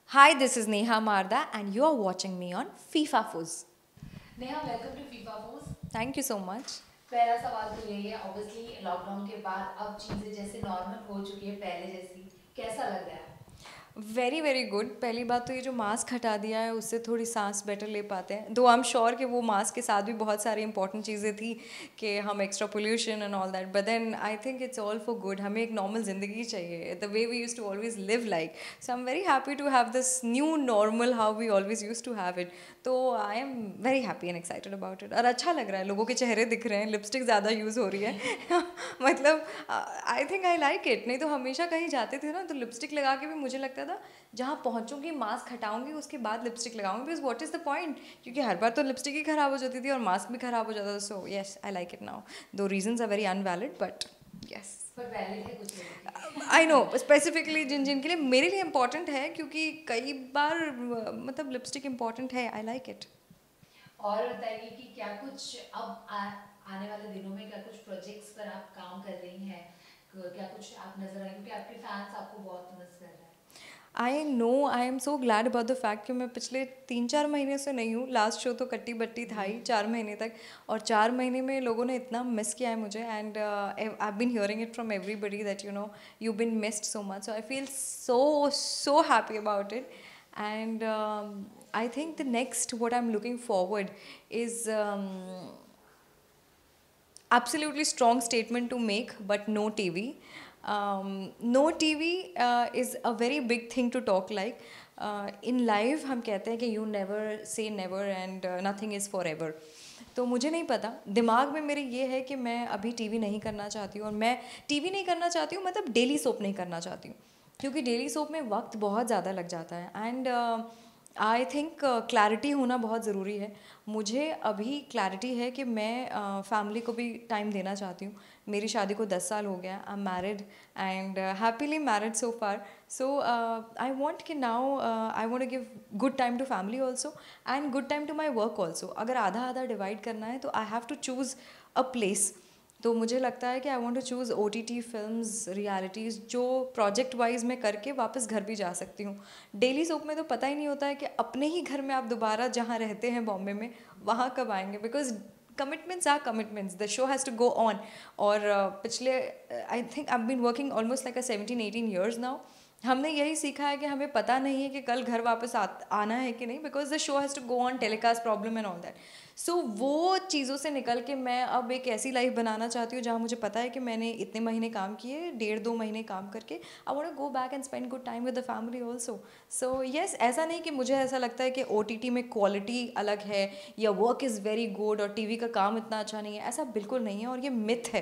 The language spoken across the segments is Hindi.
Hi, this is Neha Marda, and you are watching me on FIFA Fuzz. Neha welcome to FIFA force. Thank you so much. पहला सवाल तो यही है, ऑब्वियसली लॉकडाउन के बाद अब चीजें जैसे नॉर्मल हो चुकी है पहले जैसी, कैसा लग रहा है? Very very good. पहली बात तो ये जो मास्क हटा दिया है उससे थोड़ी सांस बेटर ले पाते हैं। दो आई एम श्योर कि वो मास्क के साथ भी बहुत सारी इंपॉर्टेंट चीज़ें थी कि हम extra pollution and all that, but then I think it's all for good. हमें एक नॉर्मल ज़िंदगी चाहिए, the way we use to always live like. So I am very happy to have this new normal how we always use to have it. तो I am very happy and excited about it. और अच्छा लग रहा है, लोगों के चेहरे दिख रहे हैं, लिपस्टिक ज़्यादा यूज़ हो रही है मतलब आई थिंक आई लाइक इट। नहीं तो हमेशा कहीं जाते थे ना तो लिपस्टिक लगा के भी मुझे लगता था जहाँ पहुँचूंगी मास्क हटाऊंगी उसके बाद लिपस्टिक लगाऊंगी, because what is the point, क्योंकि हर बार तो लिपस्टिक ही ख़राब हो जाती थी और मास्क भी ख़राब हो जाता था। So yes I like it now. दो reasons are very invalid but yes. पर वैलिड है कुछ लोगों के लिए। आई नो स्पेसिफिकली जिन जिन के लिए, मेरे लिए इंपॉर्टेंट है क्योंकि कई बार मतलब लिपस्टिक इंपॉर्टेंट है। आई लाइक इट। और बताइए कि क्या कुछ आने वाले दिनों में क्या कुछ प्रोजेक्ट्स पर आप काम कर रही हैं? क्या कुछ आप नजर आए, क्योंकि आपके फैंस आपको बहुत मिस कर रहे हैं। I know, I am so glad about the fact कि मैं पिछले 3-4 महीने से नहीं हूँ। लास्ट शो तो कट्टी बट्टी था ही 4 महीने तक, और 4 महीने में लोगों ने इतना मिस किया है मुझे। And I been hearing it from everybody that you been missed so much. So I feel so happy about it. And I think the next what I'm looking forward is absolutely strong statement to make, but no TV. No TV is a very big thing to talk like. In life हम कहते हैं कि you never say never and nothing is forever. तो मुझे नहीं पता, दिमाग में मेरे ये है कि मैं अभी टीवी नहीं करना चाहती हूँ। और मैं टीवी नहीं करना चाहती हूँ मतलब डेली सोप नहीं करना चाहती हूँ, क्योंकि डेली सोप में वक्त बहुत ज़्यादा लग जाता है। एंड आई थिंक क्लैरिटी होना बहुत ज़रूरी है। मुझे अभी क्लैरिटी है कि मैं फैमिली को भी टाइम देना चाहती हूँ। मेरी शादी को 10 साल हो गया, I am married and happily married so far. So I want कि now I want to give good time to family also and good time to my work also. अगर आधा आधा डिवाइड करना है तो I have to choose a place. तो मुझे लगता है कि I want to choose OTT films, realities जो प्रोजेक्ट वाइज मैं करके वापस घर भी जा सकती हूँ। डेली सोप में तो पता ही नहीं होता है कि अपने ही घर में आप दोबारा जहाँ रहते हैं बॉम्बे में वहाँ कब आएंगे, because commitments are commitments, the show has to go on. और पिछले I think I been working almost like 17-18 years now. हमने यही सीखा है कि हमें पता नहीं है कि कल घर वापस आना है कि नहीं, because the show has to go on, telecast problem and all that. So वो चीज़ों से निकल के मैं अब एक ऐसी लाइफ बनाना चाहती हूँ जहाँ मुझे पता है कि मैंने इतने महीने काम किए, 1.5-2 महीने काम करके I want to go back and spend good time with the family also. So yes, ऐसा नहीं कि मुझे ऐसा लगता है कि OTT में क्वालिटी अलग है या वर्क इज़ वेरी गुड और टीवी का काम इतना अच्छा नहीं है, ऐसा बिल्कुल नहीं है। और ये मिथ है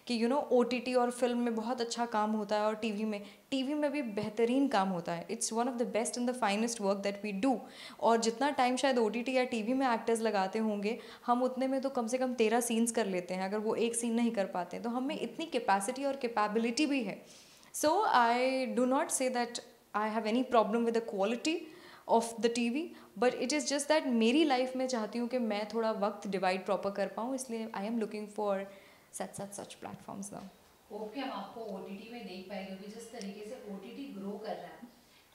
कि OTT और फिल्म में बहुत अच्छा काम होता है और टीवी में भी बेहतरीन काम होता है। It's one of the best and the finest work that we do. और जितना टाइम शायद OTT या टीवी में एक्टर्स लगाते होंगे, हम उतने में तो कम से कम 13 सीन्स कर लेते हैं। अगर वो एक सीन नहीं कर पाते हैं तो हमें इतनी कैपेसिटी और कैपेबिलिटी भी है। So I do not say that I have any problem with the quality of the TV, but it is just that मेरी लाइफ में चाहती हूँ कि मैं थोड़ा वक्त डिवाइड प्रॉपर कर पाऊँ, इसलिए I am looking for such platforms now. Hope कि हम आपको ओटीटी में देख पाए, क्योंकि जिस तरीके से ओटीटी ग्रो कर रहा है,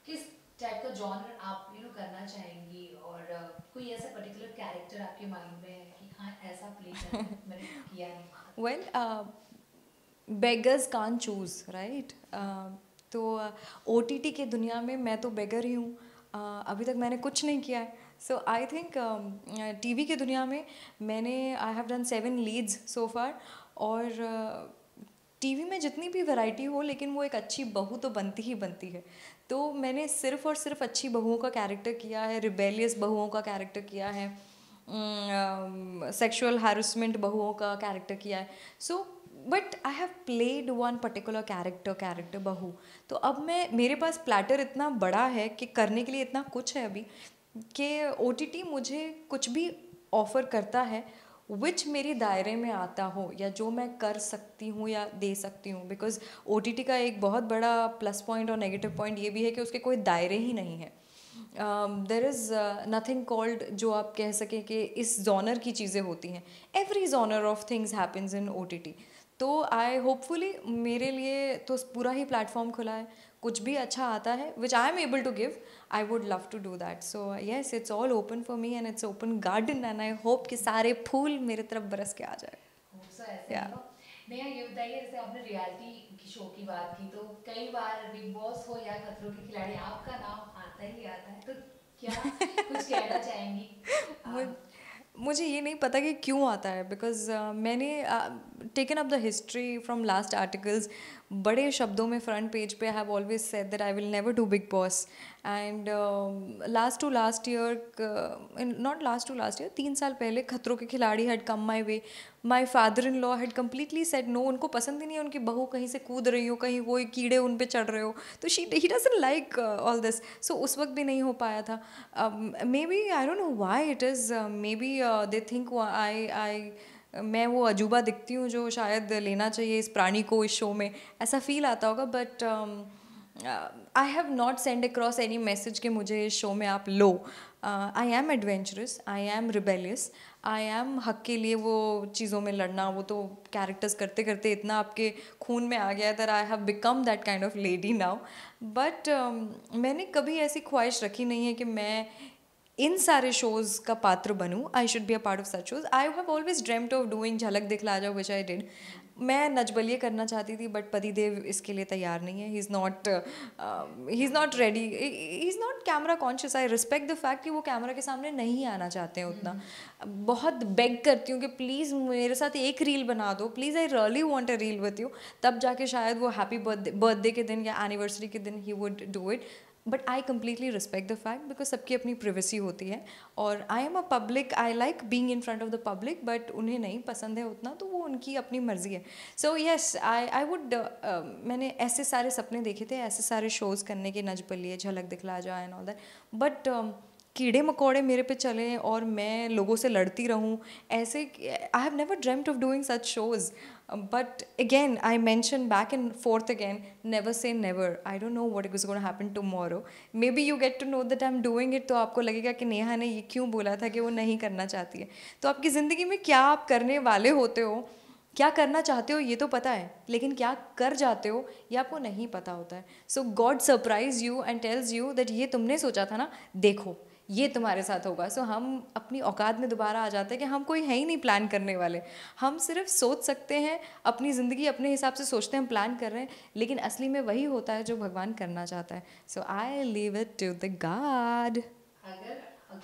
किस टाइप का जॉनर आप करना चाहेंगी? और कोई ऐसा पर्टिकुलर कैरेक्टर आपके माइंड में है कि हाँ ऐसा प्ले करना मैंने किया नहीं? वेल, बेगर्स कान चूज़ राइट। तो OTT की दुनिया में मैं तो बेगर ही हूँ। अभी तक मैंने कुछ नहीं किया है। सो आई थिंक टीवी की दुनिया में मैंने आई हैव डन 7 लीड्स सो फार। और टीवी में जितनी भी वैरायटी हो, लेकिन वो एक अच्छी बहू तो बनती ही बनती है। तो मैंने सिर्फ़ और सिर्फ अच्छी बहुओं का कैरेक्टर किया है, रिबेलियस बहुओं का कैरेक्टर किया है, सेक्सुअल हैरेसमेंट बहुओं का कैरेक्टर किया है। So but I have played one particular character बहू। तो अब मैं, मेरे पास प्लेटर इतना बड़ा है कि करने के लिए इतना कुछ है अभी कि OTT मुझे कुछ भी ऑफ़र करता है विच मेरी दायरे में आता हो या जो मैं कर सकती हूँ या दे सकती हूँ। बिकॉज OTT का एक बहुत बड़ा प्लस पॉइंट और नेगेटिव पॉइंट ये भी है कि उसके कोई दायरे ही नहीं है। देर इज़ नथिंग कॉल्ड जो आप कह सकें कि इस जॉनर की चीज़ें होती हैं। Every genre of things happens in OTT। तो आई होपफुली, मेरे लिए तो पूरा ही प्लेटफॉर्म खुला है। कुछ भी अच्छा आता है which I am able to give, I would love to do that. So yes, it's all open for me and it's open garden and I hope कि सारे फूल मेरे तरफ बरस के आ जाए. होप सो ऐसा या ही हो. नेहा ये बताइए, जैसे आपने रियलिटी की शो की बात की, तो कई बार बिग बॉस हो या खतरों के खिलाड़ी आपका नाम आता ही आता है, तो क्या कुछ कहना चाहेंगी मुझ- आप? मुझे ये नहीं पता कि क्यों आता है, बिकॉज मैंने taken up the history from last articles. बड़े शब्दों में फ्रंट पेज पे I have always said that I will never do Bigg Boss. And last to last year, not last to last year, 3 साल पहले Khatron ke Khiladi had come my way. My father in law had completely said no. उनको पसंद ही नहीं है उनकी बहू कहीं से कूद रही हो, कहीं वो कीड़े उन पे चढ़ रहे हो. तो he doesn't like all this. So उस वक्त भी नहीं हो पाया था. Maybe I don't know why it is, maybe they think I मैं वो अजूबा दिखती हूँ जो शायद लेना चाहिए इस प्राणी को इस शो में, ऐसा फील आता होगा. But I have not send across any message कि मुझे इस शो में आप लो. I am adventurous, I am rebellious, I am हक के लिए वो चीज़ों में लड़ना. वो तो कैरेक्टर्स करते करते इतना आपके खून में आ गया है that I have become that kind of lady now. But मैंने कभी ऐसी ख्वाहिश रखी नहीं है कि मैं इन सारे शोज़ का पात्र बनूं. I should be a part of such shows. I have always dreamed of doing Jhalak Dikhla जाओ विच आई डिड. मैं नचबलिए करना चाहती थी बट पतिदेव इसके लिए तैयार नहीं है. He is not ready, he is not camera conscious. I respect the fact कि वो कैमरा के सामने नहीं आना चाहते हैं उतना. बहुत बेग करती हूँ कि प्लीज़ मेरे साथ एक रील बना दो, please I really want a reel with you. तब जाके शायद वो हैप्पी बर्थडे के दिन या एनिवर्सरी के दिन he would do it. But I completely respect the fact because सबकी अपनी प्रिवेसी होती है. और I am a public, I like being in front of the public. But उन्हें नहीं पसंद है उतना तो वो उनकी अपनी मर्जी है. सो येस, आई वुड, मैंने ऐसे सारे सपने देखे थे, ऐसे सारे शोज़ करने के, नच बलिए, झलक दिखला जाए एंड ऑल दैट. बट कीड़े मकोड़े मेरे पे चलें और मैं लोगों से लड़ती रहूं, ऐसे I have never dreamed of doing such shows. But again, I mention back and forth again, never say never. I don't know what is going to happen tomorrow. Maybe you get to know that I'm doing it, तो आपको लगेगा कि नेहा ने ये क्यों बोला था कि वो नहीं करना चाहती है. तो आपकी ज़िंदगी में क्या आप करने वाले होते हो, क्या करना चाहते हो ये तो पता है, लेकिन क्या कर जाते हो ये आपको नहीं पता होता है. So God surprise you and tells you that ये तुमने सोचा था ना, देखो ये तुम्हारे साथ होगा. सो हम अपनी औकात में दोबारा आ जाते हैं कि हम कोई है ही नहीं प्लान करने वाले. हम सिर्फ सोच सकते हैं, अपनी ज़िंदगी अपने हिसाब से सोचते हैं हम प्लान कर रहे हैं, लेकिन असली में वही होता है जो भगवान करना चाहता है. So I leave it to the God.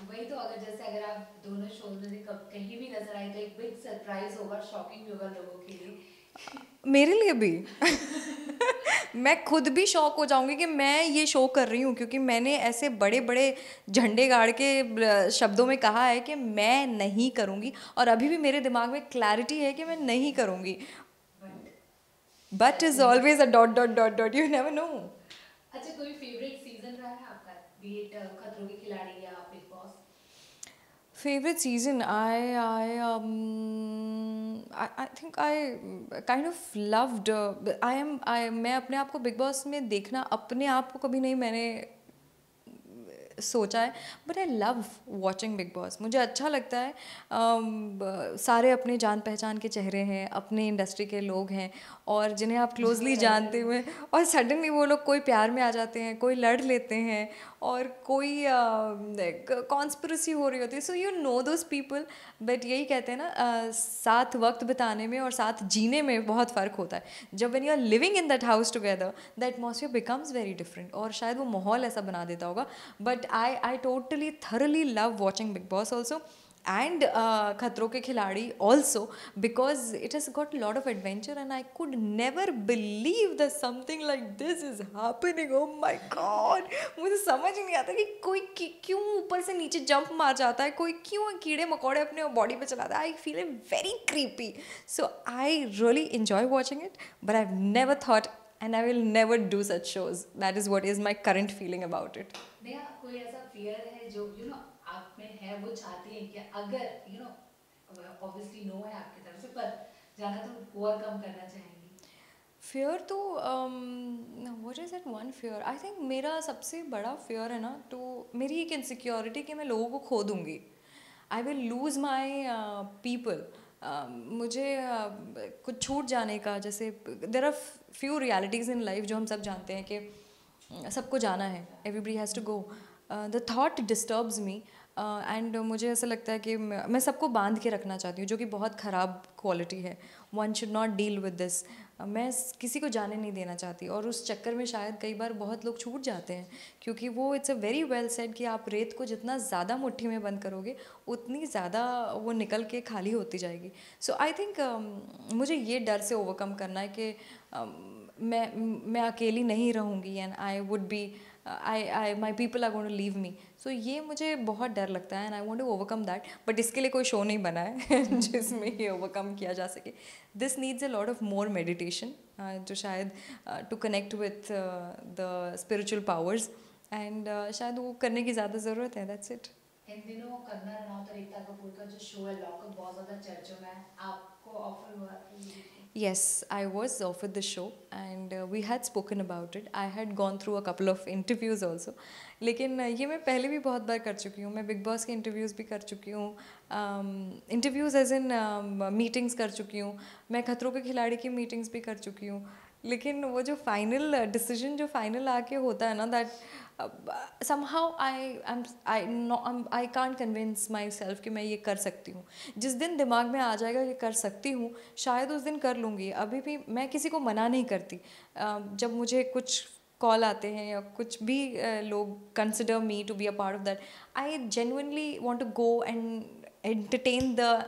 वही तो, अगर जैसे अगर आप दोनों शोज में से कहीं भी नजर आए तो एक बिग सरप्राइज होगा, शॉकिंग भी होगा लोगों के लिए. मेरे लिए भी मैं खुद भी शौक हो जाऊंगी कि मैं ये शो कर रही हूँ, क्योंकि मैंने ऐसे बड़े बड़े झंडे गाड़ के शब्दों में कहा है कि मैं नहीं करूँगी. और अभी भी मेरे दिमाग में क्लैरिटी है कि मैं नहीं करूँगी. But is always a dot dot dot dot, you never know. अच्छा, कोई फेवरेट सीजन रहा है आपका, बी इट खतरों के खिलाड़ी या big boss? Favorite season, I think I kind of loved. मैं अपने आप को बिग बॉस में देखना, अपने आप को कभी नहीं मैंने सोचा है. But I love watching big boss. मुझे अच्छा लगता है. सारे अपने जान पहचान के चेहरे हैं, अपने इंडस्ट्री के लोग हैं और जिन्हें आप क्लोजली जानते हुए, और सडनली वो लोग कोई प्यार में आ जाते हैं, कोई लड़ लेते हैं और कोई कॉन्स्पिरेसी हो रही होती है. So you know those people. But यही कहते हैं ना, साथ वक्त बिताने में और साथ जीने में बहुत फ़र्क होता है. जब when you are living in that house together, the atmosphere becomes very different. और शायद वो माहौल ऐसा बना देता होगा. But I totally thoroughly love watching Big Boss also, and खतरों के खिलाड़ी also, because it has got a lot of adventure and I could never believe that something like this is happening. Oh my god, मुझे समझ ही नहीं आता कि कोई क्यों ऊपर से नीचे जंप मार जाता है, कोई क्यों कीड़े मकोड़े अपने बॉडी पे चलाता है. I feel it very creepy. So I really enjoy watching it, but I've never thought and I will never do such shows. That is what is my current feeling about it. Neha, कोई ऐसा फियर है जो आप में है, वो चाहती है कि अगर ऑब्वियसली नो है आपकी तरफ से, पर जाना तो ओवरकम करना चाहेंगी? फियर तो what is that one fear. I think मेरा सबसे बड़ा फियर है ना, तो मेरी एक इनसिक्योरिटी कि मैं लोगों को खो दूँगी. I will lose my people. मुझे कुछ छूट जाने का, जैसे there are few realities in life जो हम सब जानते हैं कि सबको जाना है, everybody has to go. The thought disturbs me and मुझे ऐसा लगता है कि मैं सबको बांध के रखना चाहती हूँ, जो कि बहुत ख़राब क्वालिटी है. One should not deal with this. मैं किसी को जाने नहीं देना चाहती, और उस चक्कर में शायद कई बार बहुत लोग छूट जाते हैं, क्योंकि वो it's a very well said कि आप रेत को जितना ज़्यादा मुट्ठी में बंद करोगे उतनी ज़्यादा वो निकल के खाली होती जाएगी. सो आई थिंक मुझे ये डर से ओवरकम करना है कि मैं अकेली नहीं रहूँगी and I would be I my people are going to leave me. So ये मुझे बहुत डर लगता है and I want to overcome that. But इसके लिए कोई शो नहीं बना है जिसमें ये ओवरकम किया जा सके. This needs a lot of more meditation, जो शायद to connect with the spiritual powers, and शायद वो करने की ज़्यादा ज़रूरत है. That's it. इन दिनों कंगना रनौत और एकता कपूर का जो शो है लॉकअप बहुत ज़्यादा चर्चों में है, आपको ऑफर हुआ कि Yes, I was offered the show and we had spoken about it. I had gone through a couple of interviews also. लेकिन ये मैं पहले भी बहुत बार कर चुकी हूँ. मैं बिग बॉस के इंटरव्यूज़ भी कर चुकी हूँ, इंटरव्यूज़ एज इन मीटिंग्स कर चुकी हूँ. मैं खतरों के खिलाड़ी की मीटिंग्स भी कर चुकी हूँ. लेकिन वो जो फाइनल डिसीजन जो फाइनल आके होता है ना, that somehow I can't convince myself कि मैं ये कर सकती हूँ. जिस दिन दिमाग में आ जाएगा कि कर सकती हूँ, शायद उस दिन कर लूँगी. अभी भी मैं किसी को मना नहीं करती. जब मुझे कुछ कॉल आते हैं या कुछ भी लोग consider me to be a part of that, I genuinely want to go and entertain the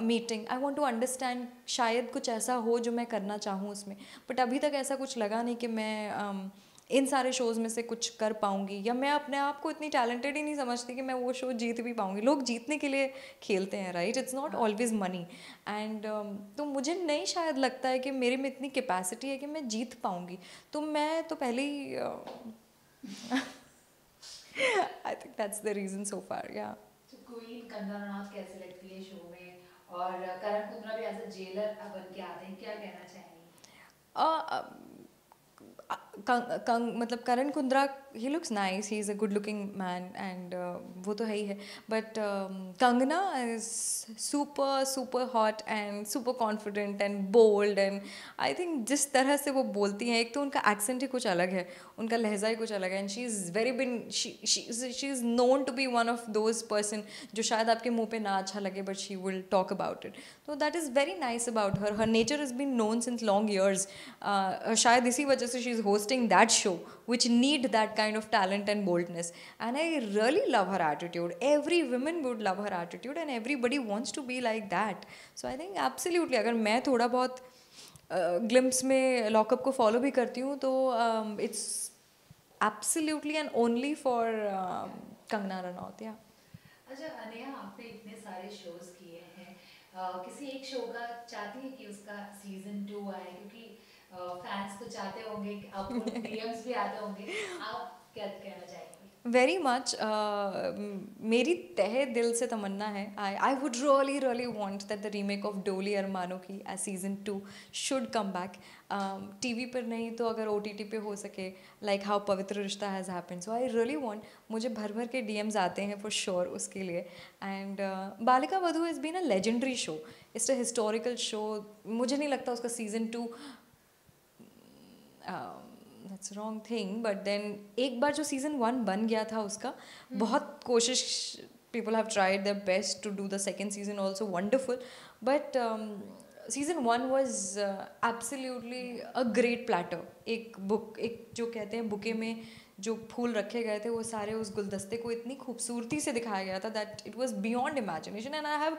meeting. I want to understand, शायद कुछ ऐसा हो जो मैं करना चाहूँ उसमें. बट अभी तक ऐसा कुछ लगा नहीं कि मैं इन सारे शोज़ में से कुछ कर पाऊँगी, या मैं अपने आप को इतनी टैलेंटेड ही नहीं समझती कि मैं वो शो जीत भी पाऊँगी. लोग जीतने के लिए खेलते हैं, right? It's not always money. And तो मुझे नहीं शायद लगता है कि मेरे में इतनी कैपेसिटी है कि मैं जीत पाऊँगी. तो मैं तो पहले ही I think that's the reason so far. या तो क्वीन कंगना रनौत कैसे लगती है शो में, और करण कुंद्रा भी एज अ जेलर बन के आते हैं, क्या कहना चाहेंगे? मतलब Karan Kundra, he looks nice, he is a good looking man and वो तो है ही है. But Kangana is super super hot and super confident and bold. And I think जिस तरह से वो बोलती हैं, एक तो उनका एक्सेंट ही कुछ अलग है, उनका लहजा ही कुछ अलग है. And she is very been she is known to be one of those person जो शायद आपके मुंह पे ना अच्छा लगे, but she will talk about it. तो that is very nice about her. Her nature is been known since long years. शायद इसी वजह से she is hosting that show which need that kind of talent and boldness. And I really love her attitude. Every woman would love her attitude and everybody wants to be like that. So I think absolutely, अगर मैं थोड़ा बहुत ग्लिम्स में लॉकअप को फॉलो भी करती हूँ, तो it's absolutely and only for Kangana Ranaut. या अच्छा अनया, आपने इतने सारे शोज किए हैं, किसी एक शो का चाहती है कि उसका सीजन 2 आए, क्योंकि फैंस तो चाहते होंगे कि आपको डीएम्स भी आते होंगे, आप क्या कहना चाहेंगे? Very much. मेरी तहे दिल से तमन्ना है. I would really really want that the remake of Doli अरमानो ki as season 2 should come back. TV पर नहीं तो अगर OTT पे हो सके, लाइक हाउ पवित्र रिश्ता has happened. So I really want. मुझे भर भर के DMs आते हैं फॉर श्योर उसके लिए. And Balika Vadhu is been a legendary show. It's a historical show. मुझे नहीं लगता उसका season 2 that's wrong thing, but then एक बार जो सीज़न 1 बन गया था उसका, बहुत कोशिश, people have tried their best to do the second season also wonderful. But season 1 was absolutely a great platter. एक बुक, एक जो कहते हैं बुके में जो फूल रखे गए थे, वो सारे उस गुलदस्ते को इतनी खूबसूरती से दिखाया गया था that it was beyond imagination. And I have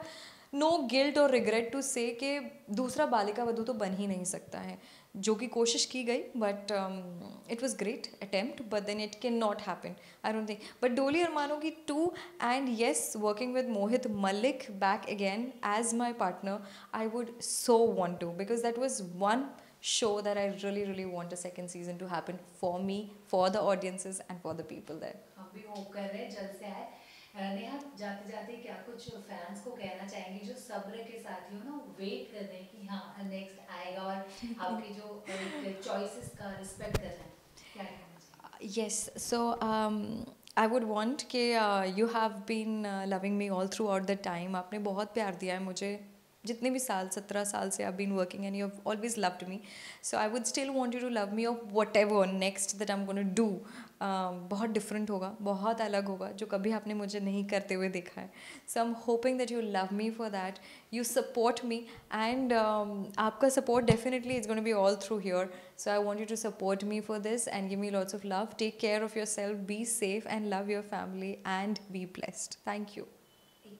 no guilt और रिग्रेट टू से कि दूसरा बालिका वधू तो बन ही नहीं सकता है, जो कि कोशिश की गई. But it was great attempt, but then it can not happen, I don't think. But Doli अरमानो Ki 2, and yes, working with Mohit Malik back again as my partner, I would so want to, because that was one show that I really really want a second season to happen for me, for the audiences and for the people there. हम भी होप कर रहे हैं जल्द से आए. नेहा, जाते जाते क्या कुछ फैंस को कहना चाहेंगे जो सब्र के साथ ही हो ना, वेट कर रहे हैं कि हाँ नेक्स्ट आएगा, और आपकी जो चॉइसेस का रिस्पेक्ट कर रहे हैं, क्या कहना चाहेंगे? Yes, so I would want कि you have been loving me all throughout the time. आपने बहुत प्यार दिया है मुझे जितने भी साल 17 साल से I been working and you have always loved me, so I would still want you to love me of whatever next that I am gonna do. बहुत डिफरेंट होगा, बहुत अलग होगा, जो कभी आपने मुझे नहीं करते हुए देखा है। So I am hoping that you love me for that, you support me, and आपका support definitely is going to be all through here. So I want you to support me for this and give me lots of love. Take care of yourself, be safe, and love your family, and be blessed. Thank you.